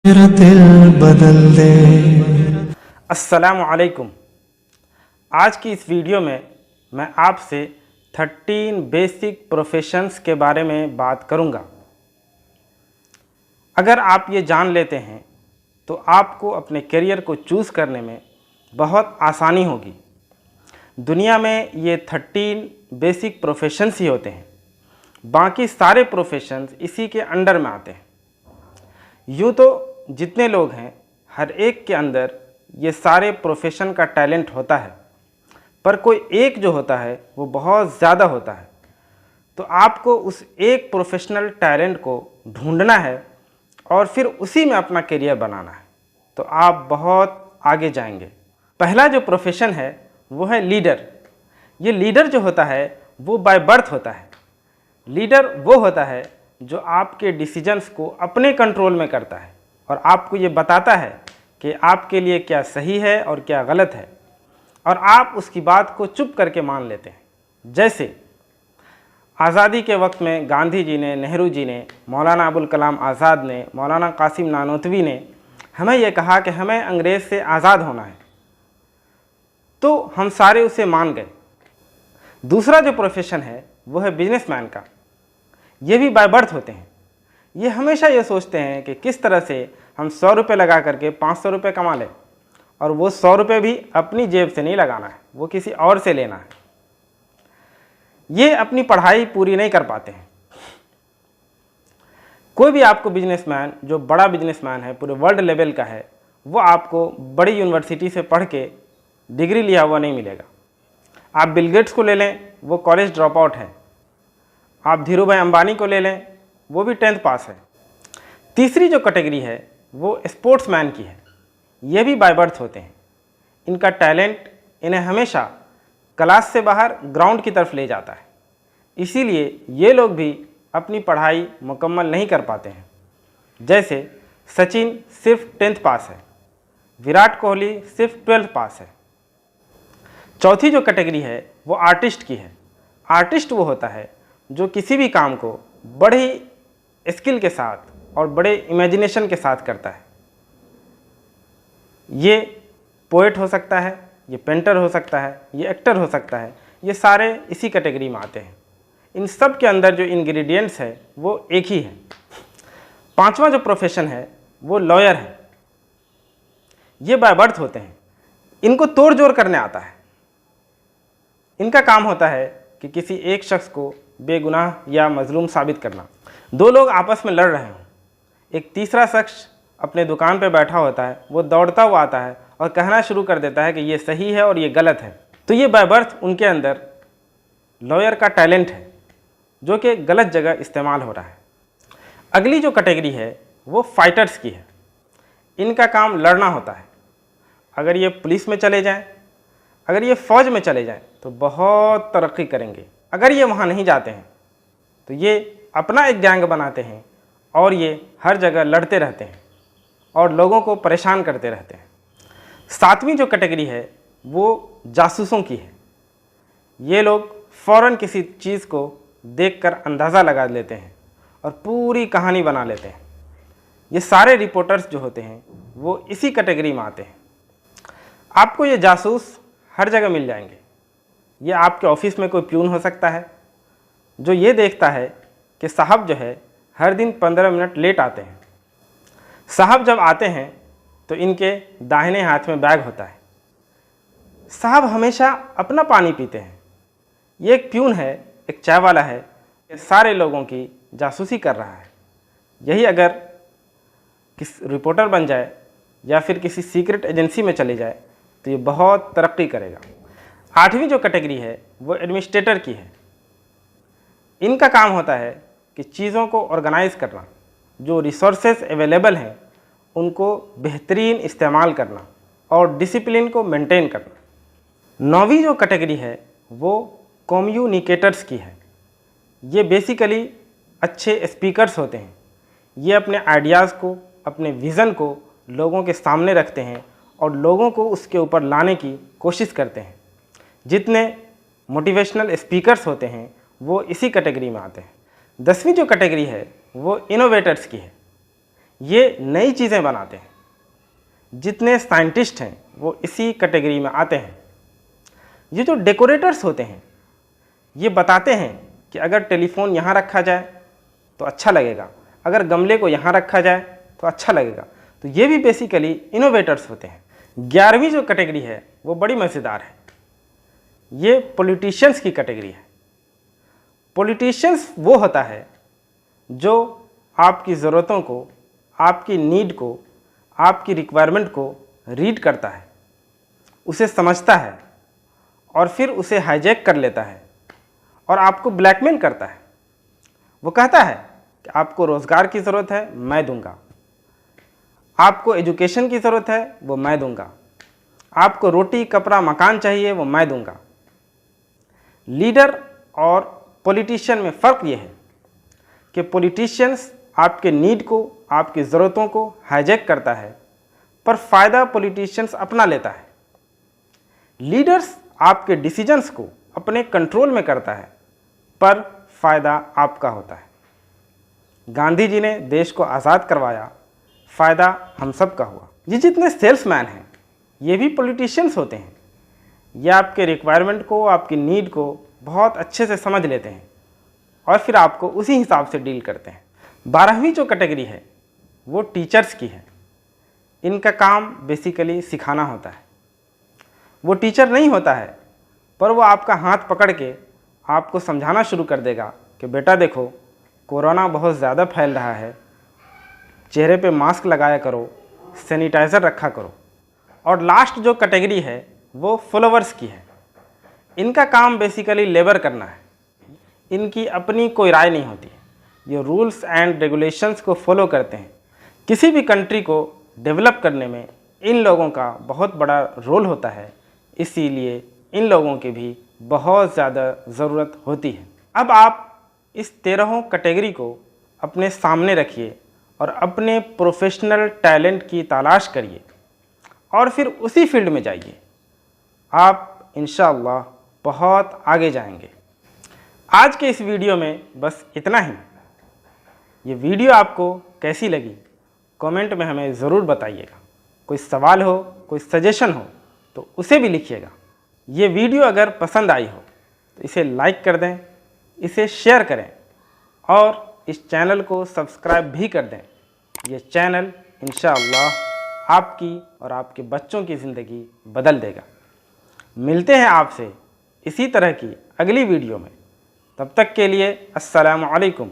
मेरा दिल बदल दे। अस्सलामु अलैकुम। आज की इस वीडियो में मैं आपसे 13 बेसिक प्रोफेशंस के बारे में बात करूंगा। अगर आप ये जान लेते हैं तो आपको अपने करियर को चूज़ करने में बहुत आसानी होगी। दुनिया में ये 13 बेसिक प्रोफेशंस ही होते हैं, बाकी सारे प्रोफेशंस इसी के अंडर में आते हैं। यूँ तो जितने लोग हैं हर एक के अंदर ये सारे प्रोफेशन का टैलेंट होता है, पर कोई एक जो होता है वो बहुत ज़्यादा होता है। तो आपको उस एक प्रोफेशनल टैलेंट को ढूंढना है और फिर उसी में अपना करियर बनाना है, तो आप बहुत आगे जाएंगे। पहला जो प्रोफेशन है वो है लीडर। ये लीडर जो होता है वो बाय बर्थ होता है। लीडर वो होता है जो आपके डिसीजंस को अपने कंट्रोल में करता है और आपको ये बताता है कि आपके लिए क्या सही है और क्या गलत है, और आप उसकी बात को चुप करके मान लेते हैं। जैसे आज़ादी के वक्त में गांधी जी ने, नेहरू जी ने, मौलाना अबुल कलाम आज़ाद ने, मौलाना कासिम नानोतवी ने हमें यह कहा कि हमें अंग्रेज़ से आज़ाद होना है, तो हम सारे उसे मान गए। दूसरा जो प्रोफेशन है वो है बिजनेसमैन का। ये भी बाय बर्थ होते हैं। ये हमेशा ये सोचते हैं कि किस तरह से हम 100 रुपये लगा करके 500 रुपये कमा लें, और वो 100 रुपये भी अपनी जेब से नहीं लगाना है, वो किसी और से लेना है। ये अपनी पढ़ाई पूरी नहीं कर पाते हैं। कोई भी आपको बिजनेसमैन जो बड़ा बिजनेसमैन है, पूरे वर्ल्ड लेवल का है, वो आपको बड़ी यूनिवर्सिटी से पढ़ के डिग्री लिया हुआ नहीं मिलेगा। आप बिल गेट्स को ले लें, वो कॉलेज ड्रॉप आउट है। आप धीरू भाई अंबानी को ले लें, वो भी 10th पास है। तीसरी जो कैटेगरी है वो स्पोर्ट्समैन की है। ये भी बाय बर्थ होते हैं। इनका टैलेंट इन्हें हमेशा क्लास से बाहर ग्राउंड की तरफ ले जाता है, इसीलिए ये लोग भी अपनी पढ़ाई मुकम्मल नहीं कर पाते हैं। जैसे सचिन सिर्फ 10th पास है, विराट कोहली सिर्फ 12th पास है। चौथी जो कैटेगरी है वो आर्टिस्ट की है। आर्टिस्ट वो होता है जो किसी भी काम को बड़ी स्किल के साथ और बड़े इमेजिनेशन के साथ करता है। ये पोएट हो सकता है, ये पेंटर हो सकता है, ये एक्टर हो सकता है, ये सारे इसी कैटेगरी में आते हैं। इन सब के अंदर जो इंग्रेडिएंट्स है वो एक ही है। पांचवा जो प्रोफेशन है वो लॉयर है। ये बाय बर्थ होते हैं। इनको तोड़ जोड़ करने आता है। इनका काम होता है कि किसी एक शख्स को बेगुनाह या मजलूम साबित करना। दो लोग आपस में लड़ रहे हों, एक तीसरा शख्स अपने दुकान पर बैठा होता है, वो दौड़ता हुआ आता है और कहना शुरू कर देता है कि ये सही है और ये गलत है। तो ये बाय बर्थ उनके अंदर लॉयर का टैलेंट है जो कि गलत जगह इस्तेमाल हो रहा है। अगली जो कैटेगरी है वो फाइटर्स की है। इनका काम लड़ना होता है। अगर ये पुलिस में चले जाएं, अगर ये फ़ौज में चले जाएं तो बहुत तरक्की करेंगे। अगर ये वहाँ नहीं जाते हैं तो ये अपना एक गैंग बनाते हैं और ये हर जगह लड़ते रहते हैं और लोगों को परेशान करते रहते हैं। सातवीं जो कैटेगरी है वो जासूसों की है। ये लोग फ़ौरन किसी चीज़ को देखकर अंदाज़ा लगा लेते हैं और पूरी कहानी बना लेते हैं। ये सारे रिपोर्टर्स जो होते हैं वो इसी कैटेगरी में आते हैं। आपको ये जासूस हर जगह मिल जाएंगे। ये आपके ऑफिस में कोई प्यून हो सकता है जो ये देखता है कि साहब जो है हर दिन 15 मिनट लेट आते हैं। साहब जब आते हैं तो इनके दाहिने हाथ में बैग होता है। साहब हमेशा अपना पानी पीते हैं। ये एक प्यून है, एक चाय वाला है, ये सारे लोगों की जासूसी कर रहा है। यही अगर किस रिपोर्टर बन जाए या फिर किसी सीक्रेट एजेंसी में चले जाए तो ये बहुत तरक्की करेगा। आठवीं जो कैटेगरी है वो एडमिनिस्ट्रेटर की है। इनका काम होता है कि चीज़ों को ऑर्गेनाइज करना, जो रिसोर्सेज अवेलेबल हैं उनको बेहतरीन इस्तेमाल करना और डिसिप्लिन को मेंटेन करना। नौवीं जो कैटेगरी है वो कम्युनिकेटर्स की है। ये बेसिकली अच्छे स्पीकर्स होते हैं। ये अपने आइडियाज़ को, अपने विज़न को लोगों के सामने रखते हैं और लोगों को उसके ऊपर लाने की कोशिश करते हैं। जितने मोटिवेशनल स्पीकर्स होते हैं वो इसी कैटेगरी में आते हैं। 10वीं जो कैटेगरी है वो इनोवेटर्स की है। ये नई चीज़ें बनाते हैं। जितने साइंटिस्ट हैं वो इसी कैटेगरी में आते हैं। ये जो डेकोरेटर्स होते हैं ये बताते हैं कि अगर टेलीफोन यहाँ रखा जाए तो अच्छा लगेगा, अगर गमले को यहाँ रखा जाए तो अच्छा लगेगा। तो ये भी बेसिकली इनोवेटर्स होते हैं। 11वीं जो कैटेगरी है वो बड़ी मज़ेदार है। ये पॉलिटिशियंस की कैटेगरी है। पॉलिटिशियंस वो होता है जो आपकी ज़रूरतों को, आपकी नीड को, आपकी रिक्वायरमेंट को रीड करता है, उसे समझता है और फिर उसे हाईजैक कर लेता है और आपको ब्लैकमेल करता है। वो कहता है कि आपको रोज़गार की ज़रूरत है, मैं दूंगा। आपको एजुकेशन की ज़रूरत है, वो मैं दूंगा। आपको रोटी कपड़ा मकान चाहिए, वो मैं दूंगा। लीडर और पॉलिटिशियन में फ़र्क ये है कि पॉलिटिशियंस आपके नीड को, आपकी ज़रूरतों को हाईजैक करता है, पर फ़ायदा पॉलिटिशियंस अपना लेता है। लीडर्स आपके डिसीजंस को अपने कंट्रोल में करता है, पर फ़ायदा आपका होता है। गांधी जी ने देश को आज़ाद करवाया, फ़ायदा हम सब का हुआ। ये जितने सेल्समैन हैं ये भी पॉलिटिशियंस होते हैं। ये आपके रिक्वायरमेंट को, आपकी नीड को बहुत अच्छे से समझ लेते हैं और फिर आपको उसी हिसाब से डील करते हैं। 12वीं जो कैटेगरी है वो टीचर्स की है। इनका काम बेसिकली सिखाना होता है। वो टीचर नहीं होता है, पर वो आपका हाथ पकड़ के आपको समझाना शुरू कर देगा कि बेटा देखो, कोरोना बहुत ज़्यादा फैल रहा है, चेहरे पे मास्क लगाया करो, सैनिटाइज़र रखा करो। और लास्ट जो कैटेगरी है वो फॉलोवर्स की है। इनका काम बेसिकली लेबर करना है। इनकी अपनी कोई राय नहीं होती। ये रूल्स एंड रेगुलेशंस को फॉलो करते हैं। किसी भी कंट्री को डेवलप करने में इन लोगों का बहुत बड़ा रोल होता है, इसीलिए इन लोगों की भी बहुत ज़्यादा ज़रूरत होती है। अब आप इस 13 कैटेगरी को अपने सामने रखिए और अपने प्रोफेशनल टैलेंट की तलाश करिए और फिर उसी फील्ड में जाइए। आप इंशाअल्लाह बहुत आगे जाएंगे। आज के इस वीडियो में बस इतना ही। ये वीडियो आपको कैसी लगी कमेंट में हमें ज़रूर बताइएगा। कोई सवाल हो, कोई सजेशन हो तो उसे भी लिखिएगा। ये वीडियो अगर पसंद आई हो तो इसे लाइक कर दें, इसे शेयर करें और इस चैनल को सब्सक्राइब भी कर दें। ये चैनल इंशाअल्लाह आपकी और आपके बच्चों की ज़िंदगी बदल देगा। मिलते हैं आपसे इसी तरह की अगली वीडियो में। तब तक के लिए अस्सलामु अलैकुम।